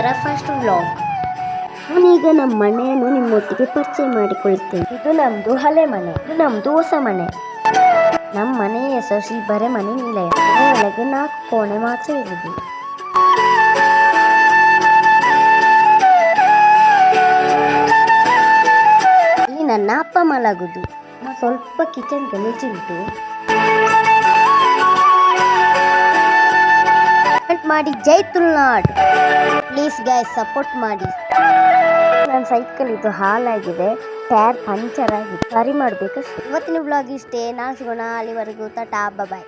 ಅವರ first vlog. ನಾನೀಗ ನಮ್ಮ ಮನೆಯನ್ನು ನಿಮ್ಮೊಟ್ಟಿಗೆ ಪರಿಚಯ ಮಾಡಿಕೊಳ್ತೇನೆ. ಇದು ನಮ್ಮದು ಹಳೆ ಮನೆ, ಇದು ನಮ್ಮದು ಹೊಸ ಮನೆ. ನಮ್ಮ ಮನೆಯ ಹೆಸರು ಶ್ರೀ ಬರೆಮನೆ ನಿಲಯ. ಮನೆ ಒಳಗೆ 4 ಕೋಣೆ ಮಾತ್ರ ಇರುವುದು. ಇಲ್ಲಿ ನನ್ನ ಅಪ್ಪ ಮಲಗುದು. ಸ್ವಲ್ಪ ಕಿಚನ್ ಗಲೀಜು ಉಂಟು. ಮಾಡಿ ಜೈ ತುಳುನಾಡು. ಪ್ಲೀಸ್ ಗೈಸ್ ಸಪೋರ್ಟ್ ಮಾಡಿ. ನನ್ನ ಸೈಕಲ್ ಇದು ಹಾಳಾಗಿದೆ, ಟೈರ್ ಪಂಚರ್ ಆಗಿದೆ, ಸರಿ ಮಾಡಬೇಕಷ್ಟೇ. ಇವತ್ತಿನ ವ್ಲಾಗ್ ಇಷ್ಟೇ. ನಾವು ಸಿಗೋಣ, ಅಲ್ಲಿವರೆಗೂ ಟಾಟಾ ಬಾಯ್.